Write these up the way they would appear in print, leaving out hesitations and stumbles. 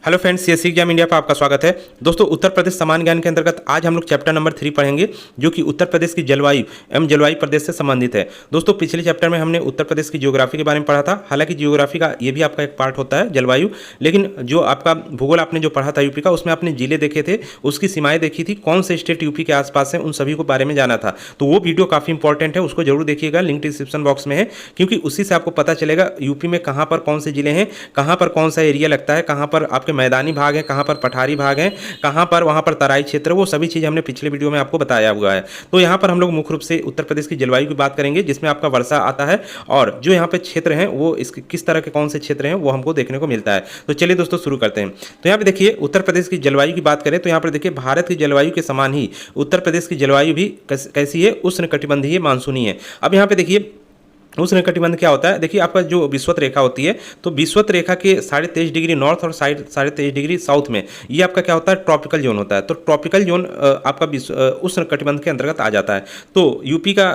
Hello friends, CSC exam India पर आपका स्वागत है। दोस्तों, उत्तर प्रदेश समान ज्ञान के अंतर्गत आज हम लोग चैप्टर नंबर 3 पढ़ेंगे, जो कि उत्तर प्रदेश की जलवायु एवं जलवायु प्रदेश से संबंधित है। दोस्तों, पिछले चैप्टर में हमने उत्तर प्रदेश की ज्योग्राफी के बारे में पढ़ा था। हालांकि ज्योग्राफी का ये भी आपका एक पार्ट होता है जलवायु, लेकिन जो आपका भूगोल आपने जो पढ़ा था यूपी का, उसमें आपने जिले देखे थे, उसकी सीमाएं देखी थी, कौन से स्टेट यूपी के आसपास है, उन सभी को बारे में जाना था। तो वो वीडियो काफ़ी इंपॉर्टेंट है, उसको जरूर देखिएगा, लिंक डिस्क्रिप्शन बॉक्स में है, क्योंकि उसी से आपको पता चलेगा यूपी में कहाँ पर कौन से जिले हैं, कहाँ पर कौन सा एरिया लगता है, कहाँ पर आपके मैदानी भाग है, कहाँ पर पठारी भाग है, कहाँ पर वहाँ पर तराई क्षेत्र, वो सभी चीज़ हमने पिछले वीडियो में आपको बताया हुआ है। तो यहाँ पर हम लोग मुख्य रूप से उत्तर प्रदेश की जलवायु की बात करेंगे, जिसमें आपका वर्षा आता है, और जो यहाँ पे क्षेत्र हैं वो इसके किस तरह के कौन से क्षेत्र हैं वो हमको देखने को मिलता है। तो चलिए दोस्तों शुरू करते हैं। तो यहाँ पे देखिए, उत्तर प्रदेश की जलवायु की बात करें तो यहाँ पर देखिए, भारत की जलवायु के समान ही उत्तर प्रदेश की जलवायु भी कैसी है, उष्णकटिबंधीय मानसूनी है। अब यहाँ पे देखिए, उष्णकटिबंध क्या होता है, देखिए आपका जो विषुवत रेखा होती है, तो विषुवत रेखा के 23.5 डिग्री नॉर्थ और 23.5 डिग्री साउथ में ये आपका क्या होता है, ट्रॉपिकल जोन होता है। तो ट्रॉपिकल जोन आपका उष्णकटिबंध के अंतर्गत आ जाता है। तो यूपी का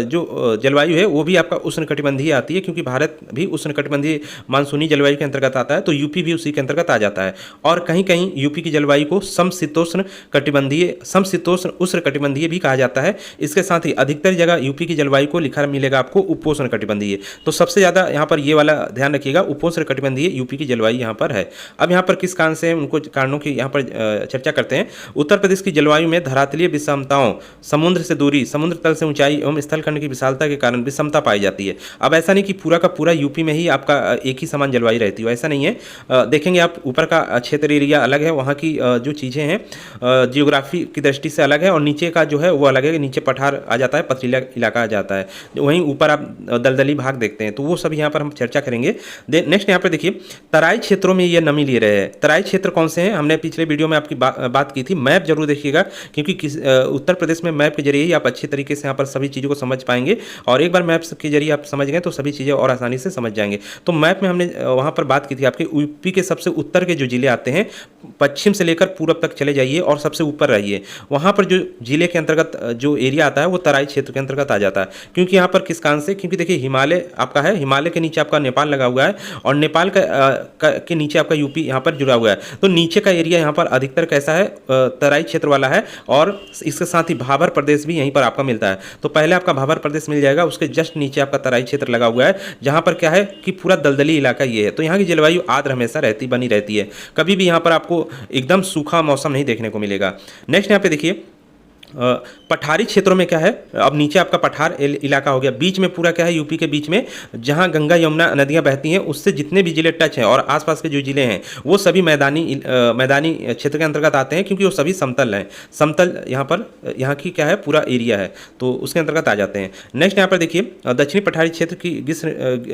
जो जलवायु है वो भी आपका उष्णकटिबंधीय आती है, क्योंकि भारत भी उष्णकटिबंधीय मानसूनी जलवायु के अंतर्गत आता है, तो यूपी भी उसी के अंतर्गत आ जाता है। और कहीं कहीं यूपी की जलवायु को समशीतोष्ण कटिबंधीय, समशीतोष्ण उष्णकटिबंधीय भी कहा जाता है। इसके साथ ही अधिकतर जगह यूपी की जलवायु को लिखा मिलेगा आपको उपोष्ण कटिबंधीय। तो सबसे ज्यादा यहाँ पर ये वाला ध्यान रखिएगा, उपोष्ण कटिबंधीय यूपी की जलवायु यहाँ पर है। अब यहाँ पर किस कारण से, उनको कारणों की यहाँ पर चर्चा करते हैं। उत्तर प्रदेश की जलवायु में धरातलीय विषमताओं, समुद्र से दूरी, समुद्र तल से ऊंचाई एवं स्थलखंड की विशालता के कारण विषमता पाई जाती है। अब ऐसा नहीं कि पूरा का पूरा यूपी में ही आपका एक ही समान जलवायु रहती है, ऐसा नहीं है। देखेंगे आप, ऊपर का क्षेत्र एरिया अलग है, वहाँ की जो चीज़ें हैं जियोग्राफी की दृष्टि से अलग है, और नीचे का जो है वो अलग है। नीचे पठार आ जाता है, पथरीला इलाका आ जाता है, वहीं ऊपर आप दलदली भाग देखते हैं। तो वो सब यहाँ पर हम चर्चा करेंगे। नेक्स्ट यहाँ पर देखिए, तराई क्षेत्रों में ये नमी ले रहे हैं। तराई क्षेत्र कौन से हैं, हमने पिछले वीडियो में आपकी बात की थी। मैप जरूर देखिएगा, क्योंकि उत्तर प्रदेश में मैप के जरिए ही आप अच्छे तरीके से यहाँ पर सभी चीज़ों को समझ पाएंगे, और एक बार मैप के जरिए आप समझ गए तो सभी चीज़ें और आसानी से समझ जाएंगे। तो मैप में हमने वहाँ पर बात की थी आपके यूपी के सबसे उत्तर के जो जिले आते हैं, पश्चिम से लेकर पूर्व तक चले जाइए और सबसे ऊपर रहिए, वहाँ पर जो जिले के अंतर्गत जो एरिया आता है वो तराई क्षेत्र के अंतर्गत आ जाता है। क्योंकि यहाँ पर किस कारण से, क्योंकि देखिए हिमालय आपका है, हिमालय के नीचे आपका नेपाल लगा हुआ है, और नेपाल के नीचे आपका यूपी यहाँ पर जुड़ा हुआ है। तो नीचे का एरिया यहाँ पर अधिकतर कैसा है, तराई क्षेत्र वाला है, और इसके साथ ही भाबर प्रदेश भी यहीं पर आपका मिलता है। तो पहले आपका भाबर प्रदेश मिल जाएगा, उसके जस्ट नीचे आपका तराई क्षेत्र लगा हुआ है, जहाँ पर क्या है कि पूरा दलदली इलाका ये है। तो यहाँ की जलवायु आर्द्र हमेशा बनी रहती है, कभी भी यहाँ पर आपको एकदम सूखा मौसम नहीं देखने को मिलेगा। नेक्स्ट यहाँ पे देखिए, पठारी क्षेत्रों में क्या है, अब नीचे आपका पठार इलाका हो गया, बीच में पूरा क्या है, यूपी के बीच में जहां गंगा यमुना नदियां बहती हैं, उससे जितने भी जिले टच हैं और आसपास के जो जिले हैं वो सभी मैदानी क्षेत्र के अंतर्गत आते हैं, क्योंकि वो सभी समतल हैं। समतल यहाँ की क्या है, पूरा एरिया है, तो उसके अंतर्गत आ जाते हैं। नेक्स्ट यहाँ पर देखिए, दक्षिणी पठारी क्षेत्र की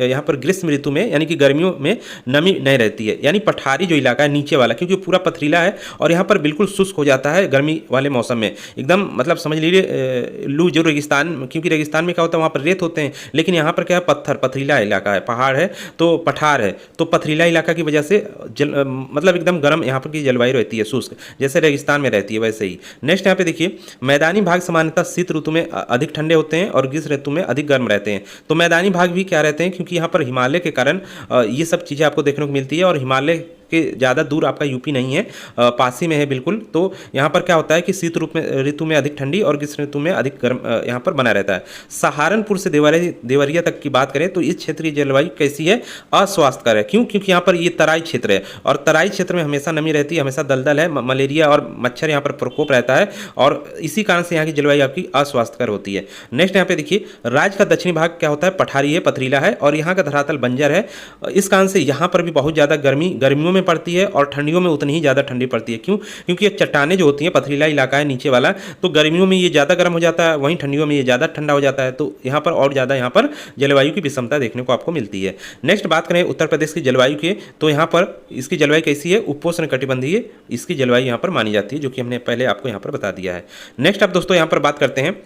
यहाँ पर ग्रीष्म ऋतु में यानी कि गर्मियों में नमी नहीं रहती है, यानी पठारी जो इलाका है नीचे वाला, क्योंकि पूरा पथरीला है और यहाँ पर बिल्कुल शुष्क हो जाता है गर्मी वाले मौसम में, एकदम मतलब समझ लीजिए लू जो रेगिस्तान, क्योंकि रेगिस्तान में क्या होता है वहाँ पर रेत होते हैं, लेकिन यहाँ पर क्या है, पथरीला इलाका है, पहाड़ है, तो पठार है, तो पथरीला इलाका की वजह से मतलब एकदम गर्म यहाँ पर की जलवायु रहती है, शुष्क, जैसे रेगिस्तान में रहती है वैसे ही। नेक्स्ट यहाँ पे देखिए, मैदानी भाग सामान्यतः शीत ऋतु में अधिक ठंडे होते हैं और ग्रीष्म ऋतु में अधिक गर्म रहते हैं। तो मैदानी भाग भी क्या रहते हैं, क्योंकि यहाँ पर हिमालय के कारण ये सब चीज़ें आपको देखने को मिलती है, और हिमालय के ज़्यादा दूर आपका यूपी नहीं है, पास ही में है बिल्कुल। तो यहाँ पर क्या होता है कि शीत ऋतु में अधिक ठंडी और ग्रीष्म ऋतु में अधिक गर्म यहाँ पर बना रहता है। सहारनपुर से देवरिया तक की बात करें तो इस क्षेत्र की जलवायु कैसी है, अस्वास्थ्यकर है। क्यों, क्योंकि यहाँ पर ये तराई क्षेत्र है, और तराई क्षेत्र में हमेशा नमी रहती है, हमेशा दलदल है, मलेरिया और मच्छर यहाँ पर प्रकोप रहता है, और इसी कारण से यहाँ की जलवायु आपकी अस्वास्थ्यकर होती है। नेक्स्ट यहाँ पे देखिए, राज्य का दक्षिणी भाग क्या होता है, पठारी है, पथरीला है, और यहाँ का धरातल बंजर है। इस कारण से यहाँ पर भी बहुत ज़्यादा गर्मियों में पड़ती है और ठंडियों में उतनी ही ज़्यादा ठंडी पड़ती है। क्यों, क्योंकि ये चट्टानें जो होती हैं, पथरीला इलाका है नीचे वाला, तो गर्मियों में ये ज़्यादा गर्म हो जाता है, वहीं ठंडियों में ये ज़्यादा ठंडा हो जाता है, तो यहाँ पर और ज़्यादा यहाँ पर जलवायु की विषमता देखने को आपको मिलती है। नेक्स्ट बात करें उत्तर प्रदेश की जलवायु के, तो यहाँ पर इसकी जलवायु कैसी है, उपोष्ण कटिबंधीय इसकी जलवायु यहाँ पर मानी जाती है, जो कि हमने पहले आपको यहाँ पर बता दिया है। नेक्स्ट अब दोस्तों यहाँ पर बात करते हैं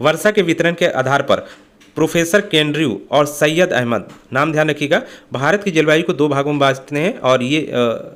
वर्षा के वितरण के आधार पर। प्रोफेसर केंड्रयू और सैयद अहमद, नाम ध्यान रखिएगा, भारत की जलवायु को दो भागों में बांटते हैं, और ये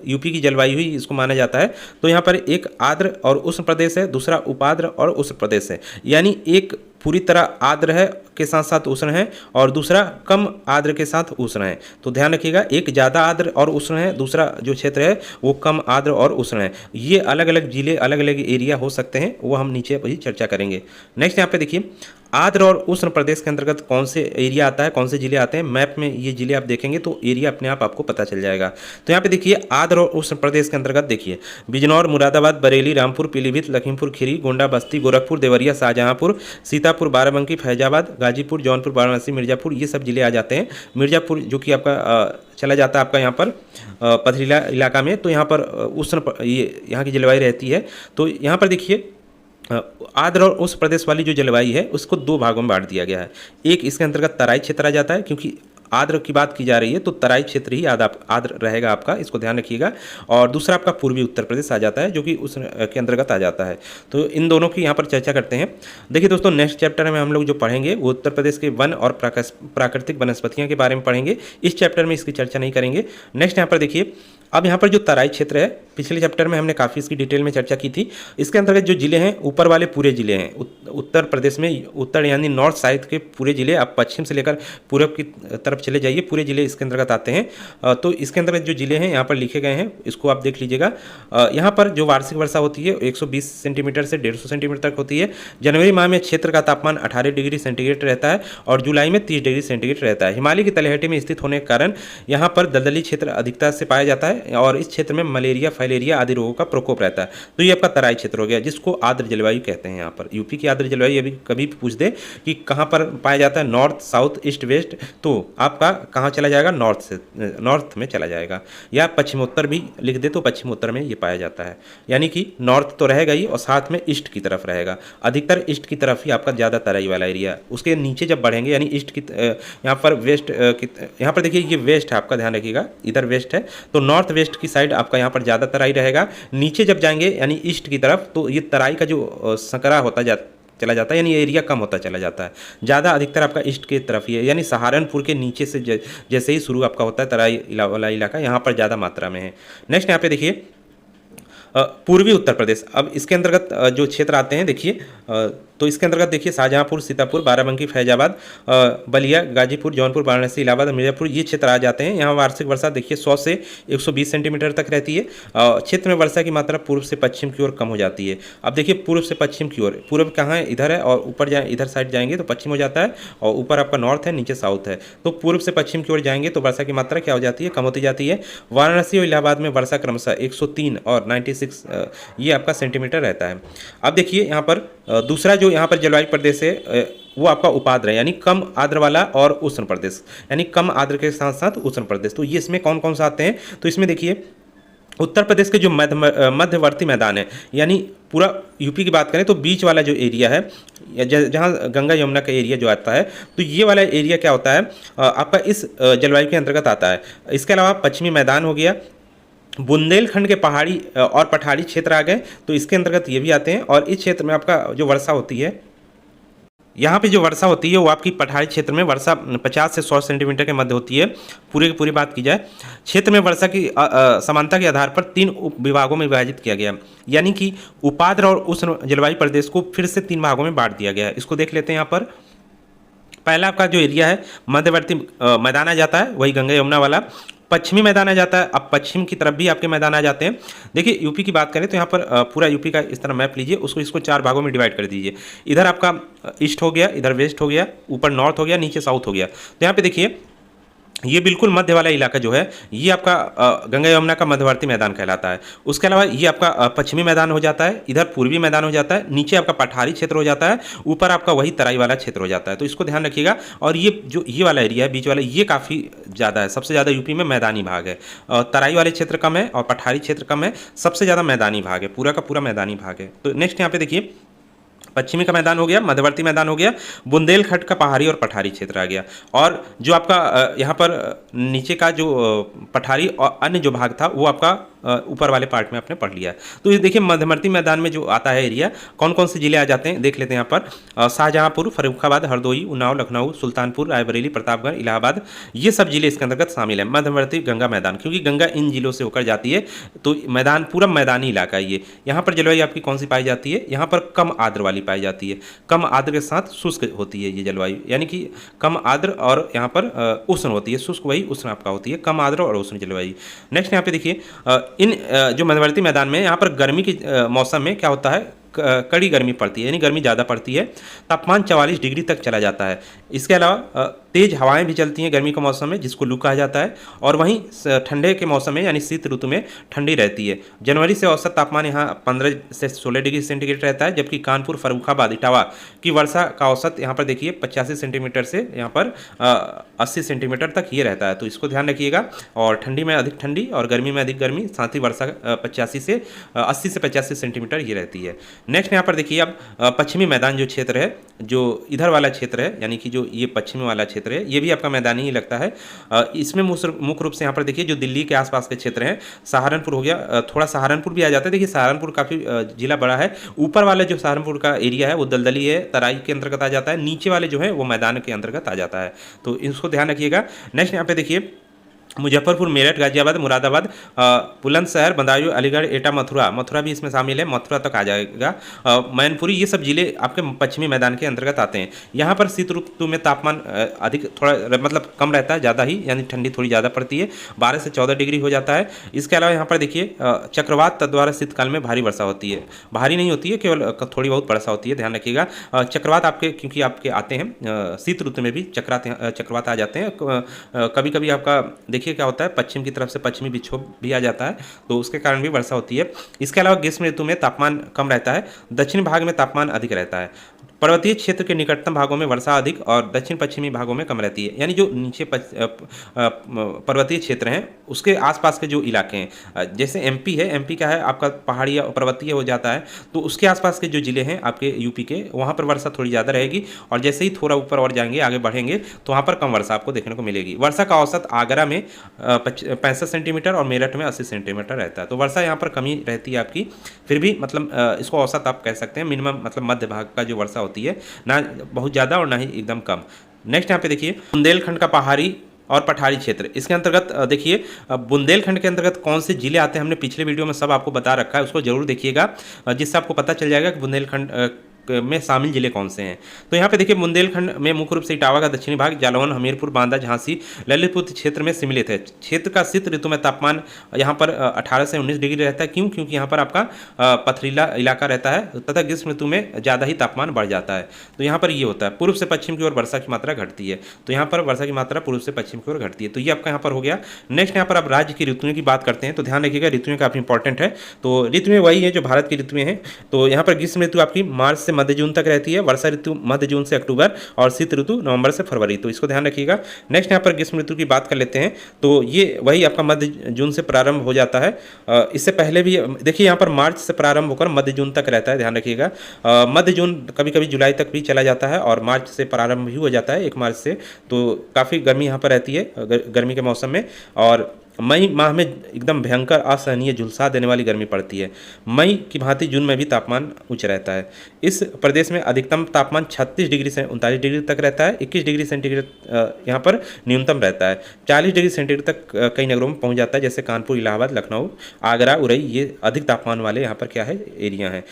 यूपी की जलवायु ही इसको माना जाता है। तो यहाँ पर एक आर्द्र और उष्ण प्रदेश है, दूसरा उपाद्र और उष्ण प्रदेश है, यानी एक पूरी तरह आर्द्र है के साथ साथ उष्ण है और दूसरा कम आर्द्र के साथ उष्ण है। तो ध्यान रखिएगा, एक ज़्यादा आर्द्र और उष्ण है, दूसरा जो क्षेत्र है वो कम आर्द्र और उष्ण है। ये अलग अलग जिले अलग अलग एरिया हो सकते हैं, वो हम नीचे अभी चर्चा करेंगे। नेक्स्ट यहाँ पे देखिए, आर्द्र और उष्ण प्रदेश के अंतर्गत कौन से एरिया आता है, कौन से जिले आते हैं। मैप में ये जिले आप देखेंगे तो एरिया अपने आप आपको पता चल जाएगा। तो यहाँ पे देखिए, आर्द्र और उष्ण प्रदेश के अंतर्गत देखिए बिजनौर, मुरादाबाद, बरेली, रामपुर, पीलीभीत, लखीमपुर खीरी, गोंडा, बस्ती, गोरखपुर, देवरिया, शाहजहांपुर, सीतापुर, बाराबंकी, फैजाबाद, गाजीपुर, जौनपुर, वाराणसी, मिर्जापुर, ये सब जिले आ जाते हैं। मिर्जापुर जो कि आपका चला जाता है आपका यहाँ पर पथरीला इलाका में, तो यहाँ पर उष्ण ये यहाँ की जलवायु रहती है। तो यहाँ पर देखिए आर्द्र और उस प्रदेश वाली जो जलवायु है उसको दो भागों में बांट दिया गया है। एक इसके अंतर्गत तराई क्षेत्र आ जाता है, क्योंकि आर्द्र की बात की जा रही है तो तराई क्षेत्र ही आर्द्र रहेगा आपका, इसको ध्यान रखिएगा। और दूसरा आपका पूर्वी उत्तर प्रदेश आ जाता है जो कि उस के अंतर्गत आ जाता है। तो इन दोनों की यहाँ पर चर्चा करते हैं। देखिए दोस्तों, नेक्स्ट चैप्टर में हम लोग जो पढ़ेंगे वो उत्तर प्रदेश के वन और प्राकृतिक वनस्पतियाँ के बारे में पढ़ेंगे। इस चैप्टर में इसकी चर्चा नहीं करेंगे। नेक्स्ट यहाँ पर देखिए, अब यहाँ पर जो तराई क्षेत्र है, पिछले चैप्टर में हमने काफ़ी इसकी डिटेल में चर्चा की थी। इसके अंतर्गत जो जिले हैं ऊपर वाले पूरे जिले हैं, उत्तर प्रदेश में उत्तर यानी नॉर्थ साइड के पूरे जिले, आप पश्चिम से लेकर पूरब की तरफ चले जाइए, पूरे जिले इसके अंतर्गत आते हैं। तो इसके अंतर्गत जो जिले हैं यहाँ पर लिखे गए हैं, इसको आप देख लीजिएगा। यहाँ पर जो वार्षिक वर्षा होती है 120 सेंटीमीटर से 150 सेंटीमीटर तक होती है। जनवरी माह में क्षेत्र का तापमान 18 डिग्री सेंटीग्रेड रहता है और जुलाई में 30 डिग्री सेंटीग्रेड रहता है। हिमालय की तलहटी में स्थित होने के कारण यहाँ पर दलदली क्षेत्र अधिकता से पाया जाता है और इस क्षेत्र में मलेरिया, फाइलेरिया आदि रोगों का प्रकोप रहता है। तो ये आपका तराई क्षेत्र हो गया, जिसको आर्द्र जलवायु कहते हैं। यहाँ पर यूपी की आर्द्र जलवायु अभी कभी भी पूछ दे कि कहाँ पर पाया जाता है, नॉर्थ, साउथ, ईस्ट, वेस्ट, तो आपका कहाँ चला जाएगा, नॉर्थ में चला जाएगा। या पश्चिमोत्तर भी लिख दे तो पश्चिमोत्तर में ये पाया जाता है। यानी कि नॉर्थ तो रहेगा ही और साथ में ईस्ट की तरफ रहेगा, अधिकतर ईस्ट की तरफ ही आपका ज़्यादा तराई वाला एरिया। उसके नीचे जब बढ़ेंगे यानी ईस्ट की यहाँ पर वेस्ट यहाँ पर देखिए ये वेस्ट है आपका, ध्यान रखिएगा, इधर वेस्ट है तो नॉर्थ वेस्ट की साइड आपका यहाँ पर ज़्यादा तराई रहेगा। नीचे जब जाएंगे यानी ईस्ट की तरफ तो ये तराई का जो संकरा होता चला जाता है, यानी एरिया कम होता चला जाता है। ज़्यादा अधिकतर आपका ईस्ट की तरफ ही है, यानी सहारनपुर के नीचे से जैसे ही शुरू आपका होता है तराई वाला इलाका, यहाँ पर ज़्यादा मात्रा में है। नेक्स्ट यहाँ पे देखिए पूर्वी उत्तर प्रदेश। अब इसके अंतर्गत जो क्षेत्र आते हैं देखिए, तो इसके अंतर्गत देखिए शाहजहांपुर, सीतापुर, बाराबंकी, फैजाबाद, बलिया, गाजीपुर, जौनपुर, वाराणसी, इलाहाबाद, मिर्जापुर, ये क्षेत्र आ जाते हैं। यहाँ वार्षिक वर्षा देखिए 100 से 120 सेंटीमीटर तक रहती है। क्षेत्र में वर्षा की मात्रा पूर्व से पश्चिम की ओर कम हो जाती है। अब देखिए पूर्व से पश्चिम की ओर, पूर्व कहाँ है, इधर है, और ऊपर जाए इधर साइड जाएंगे तो पश्चिम हो जाता है, और ऊपर आपका नॉर्थ है, नीचे साउथ है। तो पूर्व से पश्चिम की ओर जाएंगे तो वर्षा की मात्रा क्या हो जाती है, कम होती जाती है। वाराणसी और इलाहाबाद में वर्षा क्रमशः 103 और 96 ये आपका सेंटीमीटर रहता है। अब देखिए यहाँ पर दूसरा जो यहाँ पर जलवायु प्रदेश है वो आपका उपाद्र है, यानी कम आर्द्र वाला, और उष्ण प्रदेश यानी कम आर्द्र के साथ साथ उष्ण प्रदेश। तो ये इसमें कौन कौन सा आते हैं, तो इसमें देखिए उत्तर प्रदेश के जो मध्यवर्ती मैदान है, यानी पूरा यूपी की बात करें तो बीच वाला जो एरिया है, जहाँ गंगा यमुना का एरिया जो आता है, तो ये वाला एरिया क्या होता है आपका इस जलवायु के अंतर्गत आता है। इसके अलावा पश्चिमी मैदान हो गया, बुंदेलखंड के पहाड़ी और पठारी क्षेत्र आ गए, तो इसके अंतर्गत ये भी आते हैं। और इस क्षेत्र में आपका जो वर्षा होती है, यहाँ पे जो वर्षा होती है वो आपकी पठारी क्षेत्र में वर्षा 50 से 100 सेंटीमीटर के मध्य होती है। पूरी की पूरी बात की जाए, क्षेत्र में वर्षा की समानता के आधार पर 3 उप विभागों में विभाजित किया गया, यानी कि उपाद्र और उष्ण जलवायु प्रदेश को फिर से 3 भागों में बांट दिया गया है। इसको देख लेते हैं। यहाँ पर पहला आपका जो एरिया है मध्यवर्ती मैदान आ जाता है, वही गंगा यमुना वाला। पश्चिमी मैदान आ जाता है, अब पश्चिम की तरफ भी आपके मैदान आ जाते हैं। देखिए यूपी की बात करें तो यहाँ पर पूरा यूपी का इस तरह मैप लीजिए, इसको 4 भागों में डिवाइड कर दीजिए। इधर आपका ईस्ट हो गया, इधर वेस्ट हो गया, ऊपर नॉर्थ हो गया, नीचे साउथ हो गया। तो यहाँ पे देखिए ये बिल्कुल मध्य वाला इलाका जो है ये आपका गंगा यमुना का मध्यवर्ती मैदान कहलाता है। उसके अलावा ये आपका पश्चिमी मैदान हो जाता है, इधर पूर्वी मैदान हो जाता है, नीचे आपका पठारी क्षेत्र हो जाता है, ऊपर आपका वही तराई वाला क्षेत्र हो जाता है। तो इसको ध्यान रखिएगा। और ये जो ये वाला एरिया है बीच वाला, ये काफ़ी ज़्यादा है, सबसे ज़्यादा यूपी में मैदानी भाग है। तराई वाले क्षेत्र कम है और पठारी क्षेत्र कम है, सबसे ज़्यादा मैदानी भाग है, पूरा का पूरा मैदानी भाग है। तो नेक्स्ट यहाँ पे देखिए पश्चिमी का मैदान हो गया, मध्यवर्ती मैदान हो गया, बुंदेलखंड का पहाड़ी और पठारी क्षेत्र आ गया। और जो आपका यहाँ पर नीचे का जो पठारी और अन्य जो भाग था वो आपका ऊपर वाले पार्ट में आपने पढ़ लिया है। तो ये देखिए मध्यवर्ती मैदान में जो आता है एरिया, कौन कौन से जिले आ जाते हैं देख लेते हैं यहाँ पर। शाहजहांपुर, फर्रुखाबाद, हरदोई, उन्नाव, लखनऊ, सुल्तानपुर, रायबरेली, प्रतापगढ़, इलाहाबाद, ये सब जिले इसके अंतर्गत शामिल है। मध्यवर्ती गंगा मैदान, क्योंकि गंगा इन जिलों से होकर जाती है, तो मैदान पूरा मैदानी इलाका है ये। यहाँ पर जलवायु आपकी कौन सी पाई जाती है, यहाँ पर कम आर्द्र वाली पाई जाती है। कम आर्द्र के साथ शुष्क होती है ये जलवायु, यानी कि कम आर्द्र और यहाँ पर उष्ण होती है। शुष्क वही उष्ण आपका होती है, कम आर्द्र और उष्ण जलवायु। नेक्स्ट यहाँ पे देखिए इन जो मध्यवर्ती मैदान में यहाँ पर गर्मी के मौसम में क्या होता है, कड़ी गर्मी पड़ती है, यानी गर्मी ज़्यादा पड़ती है। तापमान 44 डिग्री तक चला जाता है। इसके अलावा तेज हवाएं भी चलती हैं गर्मी के मौसम में, जिसको लू कहा जाता है। और वहीं ठंडे के मौसम में यानी शीत ऋतु में ठंडी रहती है। जनवरी से औसत तापमान यहाँ 15 से 16 डिग्री सेंटीग्रेड रहता है, जबकि कानपुर, फर्रुखाबाद, इटावा की वर्षा का औसत यहाँ पर देखिए 85 सेंटीमीटर से यहाँ पर 80 सेंटीमीटर तक ये रहता है। तो इसको ध्यान रखिएगा। और ठंडी में अधिक ठंडी और गर्मी में अधिक गर्मी, साथ ही वर्षा 80 से 85 सेंटीमीटर ये रहती है। नेक्स्ट यहाँ पर देखिए अब पश्चिमी मैदान जो क्षेत्र है, जो इधर वाला क्षेत्र है, यानी कि जो ये पश्चिमी वाला क्षेत्र है, ये भी आपका मैदानी ही लगता है। इसमें मुख्य रूप से यहाँ पर देखिए जो दिल्ली के आसपास के क्षेत्र हैं, सहारनपुर हो गया, थोड़ा सहारनपुर भी आ जाता है। देखिए सहारनपुर काफ़ी जिला बड़ा है। ऊपर वाला जो सहारनपुर का एरिया है वो दलदली है, तराई के अंतर्गत आ जाता है। नीचे वाले जो है वो मैदान के अंतर्गत आ जाता है, तो इसको ध्यान रखिएगा। नेक्स्ट यहाँ पे देखिए मुजफ्फरपुर, मेरठ, गाजियाबाद, मुरादाबाद, बुलंदशहर, बदायूं, अलीगढ़, एटा, मथुरा भी इसमें शामिल है, मथुरा तक आ जाएगा। मैनपुरी, ये सब जिले आपके पश्चिमी मैदान के अंतर्गत आते हैं। यहाँ पर शीत ऋतु में तापमान अधिक थोड़ा मतलब कम रहता है, ज़्यादा ही, यानी ठंडी थोड़ी ज़्यादा पड़ती है, 12 से 14 डिग्री हो जाता है। इसके अलावा यहाँ पर देखिए चक्रवात द्वारा शीतकाल में भारी वर्षा होती है। भारी नहीं होती है, केवल थोड़ी बहुत वर्षा होती है, ध्यान रखिएगा। चक्रवात आपके क्योंकि आपके आते हैं शीत ऋतु में भी चक्रवात आ जाते हैं। कभी कभी आपका देखिए क्या होता है, पश्चिम की तरफ से पश्चिमी विक्षोभ भी आ जाता है, तो उसके कारण भी वर्षा होती है। इसके अलावा ग्रीष्म ऋतु में तापमान कम रहता है, दक्षिण भाग में तापमान अधिक रहता है। पर्वतीय क्षेत्र के निकटतम भागों में वर्षा अधिक और दक्षिण पश्चिमी भागों में कम रहती है, यानी जो नीचे पर्वतीय क्षेत्र हैं उसके आसपास के जो इलाके हैं, जैसे एमपी है, एमपी का है आपका पहाड़ी पर्वतीय हो जाता है, तो उसके आसपास के जो जिले हैं आपके यूपी के, वहाँ पर वर्षा थोड़ी ज़्यादा रहेगी। और जैसे ही थोड़ा ऊपर और जाएंगे, आगे बढ़ेंगे, तो वहाँ पर कम वर्षा आपको देखने को मिलेगी। वर्षा का औसत आगरा में 65 सेंटीमीटर और मेरठ में 80 सेंटीमीटर रहता है, तो वर्षा यहाँ पर कमी रहती है आपकी। फिर भी मतलब इसको औसत आप कह सकते हैं, मिनिमम मतलब मध्य भाग का जो वर्षा होती है, ना बहुत ज़्यादा और ना ही एकदम कम। नेक्स्ट यहाँ पे देखिए बुंदेलखंड का पहाड़ी और पठारी क्षेत्र, इसके अंतर्गत देखिए बुंदेलखंड के अंतर्गत कौन से जिले आते हैं, हमने पिछले वीडियो में सब आपको बता रखा है, उसको जरूर देखिएगा, जिससे आपको पता चल जाएगा कि बुंदेलखंड में शामिल जिले कौन से हैं। तो यहाँ पे देखिए बुंदेलखंड में मुख्य रूप से इटावा का दक्षिणी भाग, जालौन, हमीरपुर, बांदा, झांसी, ललितपुर क्षेत्र में सम्मिलित है। क्षेत्र का शीत ऋतु में तापमान यहाँ पर 18 से 19 डिग्री रहता है। क्यों? क्योंकि यहाँ पर आपका पथरीला इलाका रहता है तथा ग्रीष्म ऋतु में ज़्यादा ही तापमान बढ़ जाता है। तो यहाँ पर ये होता है, पूर्व से पश्चिम की ओर वर्षा की मात्रा घटती है, तो यहाँ पर वर्षा की मात्रा पूर्व से पश्चिम की ओर घटती है। तो ये आपका यहाँ पर हो गया। नेक्स्ट यहाँ पर आप राज्य की ऋतुओं की बात करते हैं, तो ध्यान रखिएगा ऋतुएं काफ़ी इंपॉर्टेंट है। तो ऋतुएं वही है जो भारत की ऋतुएं हैं। तो यहाँ पर ग्रीष्म ऋतु आपकी मार्च से मध्य जून तक रहती है, वर्षा ऋतु मध्य जून से अक्टूबर और शीत ऋतु नवंबर से फरवरी, तो इसको ध्यान रखिएगा। नेक्स्ट यहाँ पर ग्रीष्म ऋतु की बात कर लेते हैं, तो ये वही आपका मध्य जून से प्रारंभ हो जाता है। इससे पहले भी देखिए यहाँ पर मार्च से प्रारंभ होकर मध्य जून तक रहता है, ध्यान रखिएगा। मध्य जून कभी कभी जुलाई तक भी चला जाता है और मार्च से प्रारंभ भी हो जाता है, 1 मार्च से। तो काफ़ी गर्मी यहाँ पर रहती है गर्मी के मौसम में। और मई माह में एकदम भयंकर असहनीय झुलसा देने वाली गर्मी पड़ती है। मई की भांति जून में भी तापमान उच्च रहता है। इस प्रदेश में अधिकतम तापमान 36 डिग्री से 39 डिग्री तक रहता है। 21 डिग्री सेंटीग्रेड यहाँ पर न्यूनतम रहता है। 40 डिग्री सेंटीग्रेड तक कई नगरों में पहुँच जाता है, जैसे कानपुर, इलाहाबाद, लखनऊ, आगरा, उरई, ये अधिक तापमान वाले यहाँ पर क्या है एरिया हैं।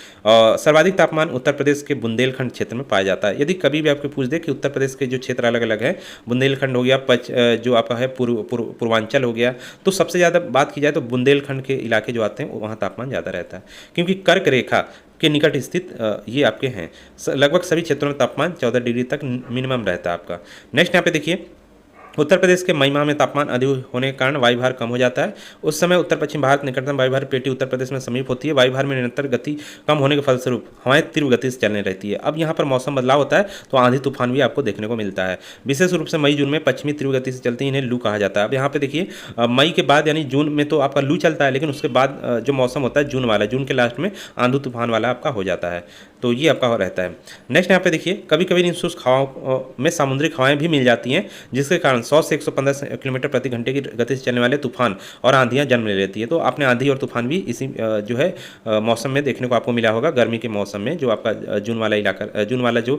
सर्वाधिक तापमान उत्तर प्रदेश के बुंदेलखंड क्षेत्र में पाया जाता है। यदि कभी भी आपको पूछ दे कि उत्तर प्रदेश के जो क्षेत्र अलग अलग है, बुंदेलखंड हो गया, जो आपका है पूर्वांचल हो गया, तो सबसे ज़्यादा बात की जाए तो बुंदेलखंड के इलाके जो आते हैं वहाँ तापमान ज़्यादा रहता है, क्योंकि कर्क रेखा के निकट स्थित ये आपके हैं। लगभग सभी क्षेत्रों में तापमान 14 डिग्री तक मिनिमम रहता है आपका। नेक्स्ट यहाँ पे देखिए उत्तर प्रदेश के मई माह में तापमान अधिक होने के कारण वायुभार कम हो जाता है। उस समय उत्तर पश्चिम भारत निकटतम वायुभार पेटी उत्तर प्रदेश में समीप होती है। वायुभार में निरंतर गति कम होने के फलस्वरूप हवाएं तीव्र गति से चलने रहती है। अब यहाँ पर मौसम बदलाव होता है तो आंधी तूफान भी आपको देखने को मिलता है। विशेष रूप से मई जून में पश्चिमी तीव्र गति से चलती है, इन्हें लू कहा जाता है। अब यहाँ पे देखिए मई के बाद यानी जून में तो आपका लू चलता है, लेकिन उसके बाद जो मौसम होता है जून वाला, जून के लास्ट में आंधी तूफान वाला आपका हो जाता है, तो ये आपका रहता है। नेक्स्ट यहाँ पे देखिए कभी कभी इन शुष्क हवाओं में सामुद्रिक हवाएं भी मिल जाती हैं, जिसके कारण 100 से 115 किलोमीटर प्रति घंटे की गति से चलने वाले तूफान और आंधियाँ जन्म ले लेती है। तो आपने आंधी और तूफान भी इसी जो है मौसम में देखने को आपको मिला होगा, गर्मी के मौसम में, जो आपका जून वाला इलाका, जून वाला जो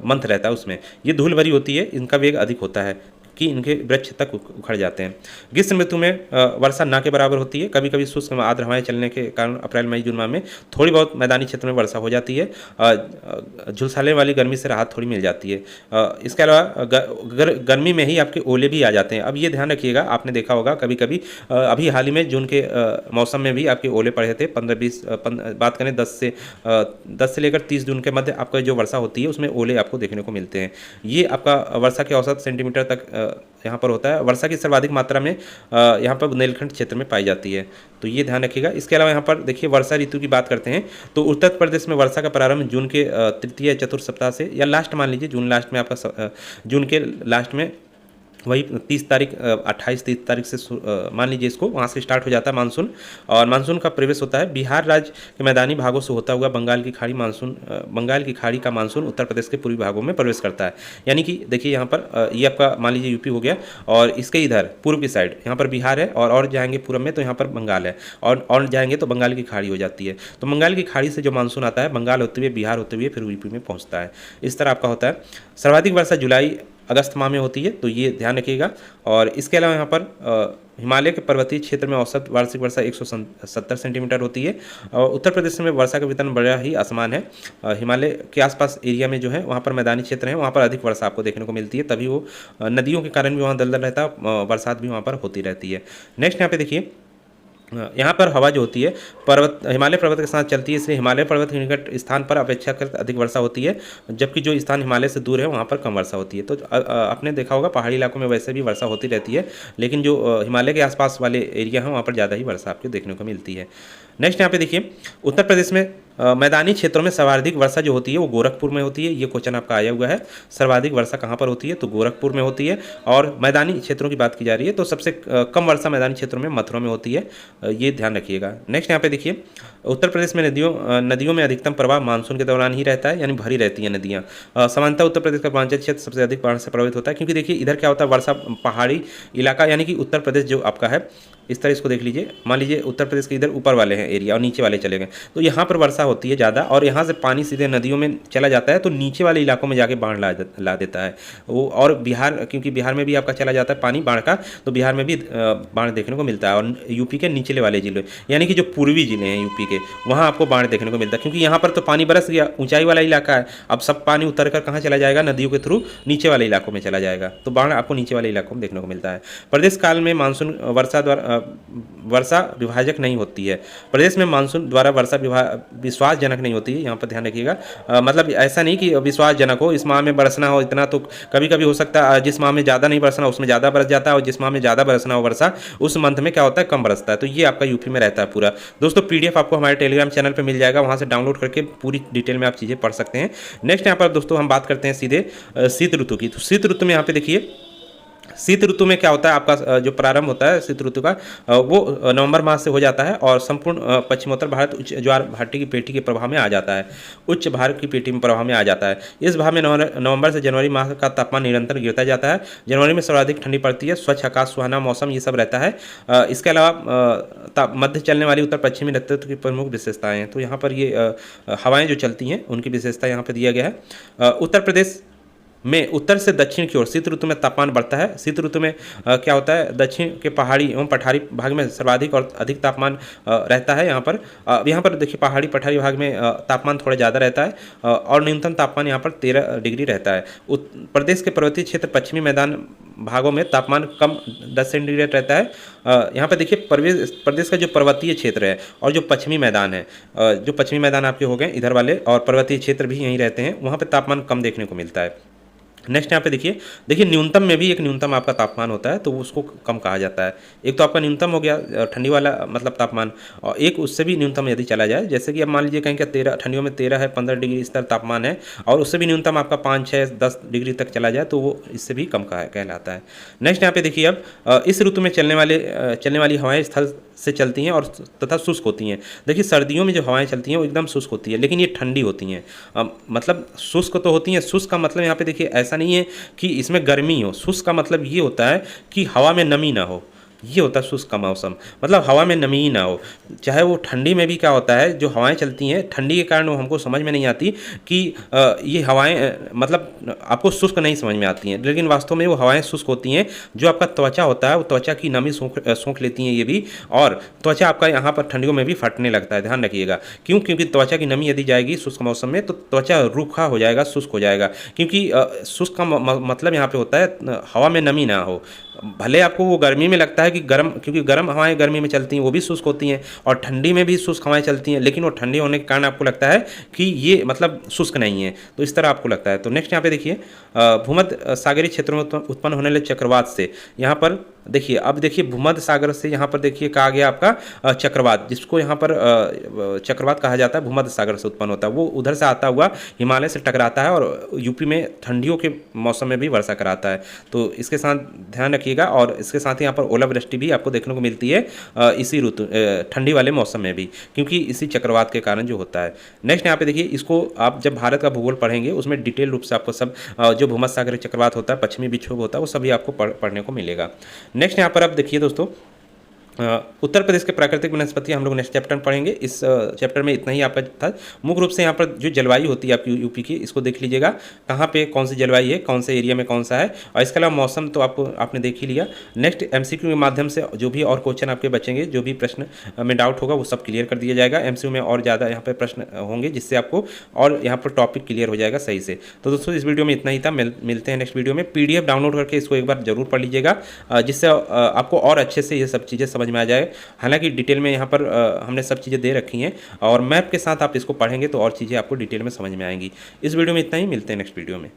मंथ रहता है उसमें ये धूल भरी होती है, इनका वेग अधिक होता है कि इनके वृक्ष तक उखड़ जाते हैं। ग्रीष्म ऋतु में वर्षा ना के बराबर होती है। कभी कभी शुष्क आर्द्र हवाएं चलने के कारण अप्रैल मई जून माह में थोड़ी बहुत मैदानी क्षेत्र में वर्षा हो जाती है। झुलसाने वाली गर्मी से राहत थोड़ी मिल जाती है। इसके अलावा गर्मी में ही आपके ओले भी आ जाते हैं। अब ये ध्यान रखिएगा, आपने देखा होगा कभी कभी, अभी हाल ही में जून के मौसम में भी आपके ओले पड़े थे। 15-20 बात करें 10 से लेकर 30 जून के मध्य आपका जो वर्षा होती है उसमें ओले आपको देखने को मिलते हैं। ये आपका वर्षा के औसत सेंटीमीटर तक यहाँ पर होता है। वर्षा की सर्वाधिक मात्रा में यहाँ पर बुंदेलखंड क्षेत्र में पाई जाती है, तो ये ध्यान रखिएगा। इसके अलावा यहाँ पर देखिए वर्षा ऋतु की बात करते हैं तो उत्तर प्रदेश में वर्षा का प्रारंभ जून के तृतीय चतुर्थ सप्ताह से, या लास्ट मान लीजिए, जून लास्ट में आपका जून के लास्ट में वही 30 तारीख 28-30 तारीख से मान लीजिए इसको, वहाँ से स्टार्ट हो जाता है मानसून। और मानसून का प्रवेश होता है बिहार राज्य के मैदानी भागों से होता हुआ बंगाल की खाड़ी का मानसून उत्तर प्रदेश के पूर्वी भागों में प्रवेश करता है। यानी कि देखिए यहाँ पर ये आपका मान लीजिए यूपी हो गया, और इसके इधर पूर्व की साइड यहाँ पर बिहार है, और जाएंगे पूर्व में तो यहाँ पर बंगाल है, और जाएंगे तो बंगाल की खाड़ी हो जाती है। तो बंगाल की खाड़ी से जो मानसून आता है बंगाल होते हुए, बिहार होते हुए, फिर यूपी में पहुँचता है। इस तरह आपका होता है। सर्वाधिक वर्षा जुलाई अगस्त माह में होती है, तो ये ध्यान रखिएगा। और इसके अलावा यहाँ पर हिमालय के पर्वतीय क्षेत्र में औसत वार्षिक वर्षा 170 सेंटीमीटर होती है। और उत्तर प्रदेश में वर्षा का वितरण बड़ा ही आसमान है। हिमालय के आसपास एरिया में जो है वहाँ पर मैदानी क्षेत्र है, वहाँ पर अधिक वर्षा आपको देखने को मिलती है, तभी वो नदियों के कारण भी वहाँ दलदल रहता है, बरसात भी वहाँ पर होती रहती है। नेक्स्ट यहाँ पे देखिए, यहाँ पर हवा जो होती है हिमालय पर्वत के साथ चलती है, इसलिए हिमालय पर्वत के निकट स्थान पर अपेक्षाकृत अधिक वर्षा होती है, जबकि जो स्थान हिमालय से दूर है वहाँ पर कम वर्षा होती है। तो आपने देखा होगा पहाड़ी इलाकों में वैसे भी वर्षा होती रहती है, लेकिन जो हिमालय के आसपास वाले एरिया हैं वहाँ पर ज़्यादा ही वर्षा आपको देखने को मिलती है। नेक्स्ट यहाँ पे देखिए, उत्तर प्रदेश में मैदानी क्षेत्रों में सर्वाधिक वर्षा जो होती है वो गोरखपुर में होती है। ये क्वेश्चन आपका आया हुआ है, सर्वाधिक वर्षा कहाँ पर होती है, तो गोरखपुर में होती है। और मैदानी क्षेत्रों की बात की जा रही है तो सबसे कम वर्षा मैदानी क्षेत्रों में मथुरा में होती है, ये ध्यान रखिएगा। नेक्स्ट यहाँ पे देखिए, उत्तर प्रदेश में नदियों में अधिकतम प्रवाह मानसून के दौरान ही रहता है, यानी भरी रहती हैं नदियाँ। सामान्यतः उत्तर प्रदेश का पूर्वांचल क्षेत्र सबसे अधिक बाढ़ से प्रभावित होता है, क्योंकि देखिए इधर क्या होता है, वर्षा पहाड़ी इलाका, यानी कि उत्तर प्रदेश जो आपका है, इस तरह इसको देख लीजिए। मान लीजिए उत्तर प्रदेश के इधर ऊपर वाले हैं एरिया और नीचे वाले चले गए, तो यहाँ पर वर्षा होती है ज़्यादा, और यहाँ से पानी सीधे नदियों में चला जाता है, तो नीचे वाले इलाकों में जाके बाढ़ ला देता है वो। और बिहार, क्योंकि बिहार में भी आपका चला जाता है पानी बाढ़ का, तो बिहार में भी बाढ़ देखने को मिलता है। और यूपी के निचले वाले जिले, यानी कि जो पूर्वी जिले हैं यूपी के, वहाँ आपको बाढ़ देखने को मिलता है, क्योंकि यहाँ पर तो पानी बरस गया, ऊंचाई वाला इलाका है, अब सब पानी उतर कर कहाँ चला जाएगा, नदियों के थ्रू नीचे वाले इलाकों में चला जाएगा, तो बाढ़ आपको नीचे वाले इलाकों में देखने को मिलता है। प्रदेश काल में मानसून वर्षा विभाजक नहीं होती है। प्रदेश में मानसून द्वारा वर्षा विश्वासजनक नहीं होती है, यहाँ पर ध्यान रखिएगा। मतलब ऐसा नहीं कि विश्वासजनक हो, इस माह में बरसना हो इतना, तो कभी कभी हो सकता है जिस माह में ज़्यादा नहीं बरसना उसमें ज़्यादा बरस जाता है, और जिस माह में ज़्यादा बरसना हो वर्षा उस मंथ में क्या होता है, कम बरसता है। तो ये आपका यूपी में रहता है पूरा। दोस्तों PDF आपको हमारे टेलीग्राम चैनल पर मिल जाएगा, वहाँ से डाउनलोड करके पूरी डिटेल में आप चीज़ें पढ़ सकते हैं। नेक्स्ट यहाँ पर दोस्तों हम बात करते हैं सीधे शीत ऋतु की। तो शीत ऋतु में यहाँ पे देखिए, शीत ऋतु में क्या होता है, आपका जो प्रारंभ होता है शीत ऋतु का वो नवंबर माह से हो जाता है, और संपूर्ण पश्चिमोत्तर भारत उच्च ज्वार भाटी की पेटी के प्रभाव में आ जाता है, उच्च भारत की पेटी में प्रभाव में आ जाता है। इस भाव में नवंबर से जनवरी माह का तापमान निरंतर गिरता जाता है। जनवरी में सर्वाधिक ठंडी पड़ती है, स्वच्छ आकाश, सुहाना मौसम, ये सब रहता है। इसके अलावा मध्य चलने वाली उत्तर पश्चिमी नेतृत्व की प्रमुख विशेषताएँ हैं। तो यहाँ पर ये हवाएँ जो चलती हैं उनकी विशेषता यहाँ पर दिया गया है। उत्तर प्रदेश में उत्तर से दक्षिण की ओर शीत ऋतु में तापमान बढ़ता है। शीत ऋतु में क्या होता है, दक्षिण के पहाड़ी एवं पठारी भाग में सर्वाधिक और अधिक तापमान रहता है। यहाँ पर देखिए पहाड़ी पठारी भाग में तापमान थोड़ा ज़्यादा रहता है, और न्यूनतम तापमान यहाँ पर 13 डिग्री रहता है। प्रदेश के पर्वतीय क्षेत्र पश्चिमी मैदान भागों में तापमान कम 10 सेंटीग्रेड रहता है। यहाँ पर देखिए प्रदेश का जो पर्वतीय क्षेत्र है और जो पश्चिमी मैदान है, जो पश्चिमी मैदान आपके हो गए इधर वाले, और पर्वतीय क्षेत्र भी यहीं रहते हैं, वहाँ पर तापमान कम देखने को मिलता है। नेक्स्ट यहाँ पे देखिए न्यूनतम में भी एक न्यूनतम आपका तापमान होता है, तो उसको कम कहा जाता है। एक तो आपका न्यूनतम हो गया ठंडी वाला मतलब तापमान, और एक उससे भी न्यूनतम यदि चला जाए, जैसे कि अब मान लीजिए कहीं क्या 13 ठंडियों में 13 है, 15 डिग्री इस तरह तापमान है, और उससे भी न्यूनतम आपका 5, 6, 10 डिग्री तक चला जाए, तो वो इससे भी कम कहलाता है। नेक्स्ट यहाँ पे देखिए, अब इस ऋतु में चलने वाली हवाएं स्थल से चलती हैं और तथा शुष्क होती हैं। देखिए सर्दियों में जो हवाएं चलती हैं वो एकदम शुष्क होती है, लेकिन ये ठंडी होती हैं। मतलब शुष्क तो होती हैं, शुष्क का मतलब यहाँ पे देखिए ऐसा नहीं है कि इसमें गर्मी हो। शुष्क का मतलब ये होता है कि हवा में नमी ना हो, ये होता है शुष्क का मौसम, मतलब हवा में नमी ही ना हो। चाहे वो ठंडी में भी क्या होता है, जो हवाएं चलती हैं ठंडी के कारण वो हमको समझ में नहीं आती कि ये हवाएं मतलब आपको शुष्क नहीं समझ में आती हैं, लेकिन वास्तव में वो हवाएं शुष्क होती हैं। जो आपका त्वचा होता है वो त्वचा की नमी सोख लेती हैं ये भी, और त्वचा आपका यहाँ पर ठंडियों में भी फटने लगता है, ध्यान रखिएगा। क्यों? क्योंकि त्वचा की नमी यदि जाएगी शुष्क मौसम में तो त्वचा रूखा हो जाएगा, शुष्क हो जाएगा। क्योंकि शुष्क का मतलब यहाँ पे होता है हवा में नमी ना हो। भले आपको वो गर्मी में लगता है कि गर्म, क्योंकि गर्म हवाएं गर्मी में चलती हैं वो भी शुष्क होती हैं, और ठंडी में भी शुष्क हवाएं चलती हैं, लेकिन वो ठंडी होने के कारण आपको लगता है कि ये मतलब शुष्क नहीं है, तो इस तरह आपको लगता है। तो नेक्स्ट यहाँ पे देखिए, भूमध्य सागरीय क्षेत्रों में उत्पन्न होने वाले चक्रवात से, यहाँ पर देखिए, अब देखिए भूमध्य सागर से यहाँ पर देखिए कहा गया आपका चक्रवात, जिसको यहाँ पर चक्रवात कहा जाता है, भूमध्य सागर से उत्पन्न होता है। वो उधर से आता हुआ हिमालय से टकराता है और यूपी में ठंडियों के मौसम में भी वर्षा कराता है। तो इसके साथ ध्यान रखिएगा, और इसके साथ ही यहाँ पर ओलावृष्टि भी आपको देखने को मिलती है इसी ऋतु ठंडी वाले मौसम में भी, क्योंकि इसी चक्रवात के कारण जो होता है। नेक्स्ट यहाँ पे देखिए, इसको आप जब भारत का भूगोल पढ़ेंगे उसमें डिटेल रूप से आपको सब जो भूमध्य सागरीय चक्रवात होता है, पश्चिमी विक्षोभ होता है, वो सभी आपको पढ़ने को मिलेगा। नेक्स्ट यहाँ पर आप देखिए दोस्तों, उत्तर प्रदेश के प्राकृतिक वनस्पति हम लोग नेक्स्ट चैप्टर में पढ़ेंगे। इस चैप्टर में इतना ही आपका था। मुख्य रूप से यहाँ पर जो जलवायु होती है आपकी यूपी की, इसको देख लीजिएगा, कहाँ पे कौन सी जलवायु है, कौन से एरिया में कौन सा है, और इसके अलावा मौसम तो आपने देख ही लिया। नेक्स्ट एमसीक्यू के माध्यम से जो भी और क्वेश्चन आपके बचेंगे, जो भी प्रश्न में डाउट होगा वो सब क्लियर कर दिया जाएगा। एमसीक्यू में और ज़्यादा यहाँ पर प्रश्न होंगे, जिससे आपको और यहाँ पर टॉपिक क्लियर हो जाएगा सही से। तो दोस्तों इस वीडियो में इतना ही था, मिलते हैं नेक्स्ट वीडियो में। PDF डाउनलोड करके इसको एक बार जरूर पढ़ लीजिएगा, जिससे आपको और अच्छे से ये सब चीज़ें समझ में आ जाए। हालांकि डिटेल में यहाँ पर हमने सब चीज़ें दे रखी हैं, और मैप के साथ आप इसको पढ़ेंगे तो और चीज़ें आपको डिटेल में समझ में आएंगी। इस वीडियो में इतना ही, मिलते हैं नेक्स्ट वीडियो में।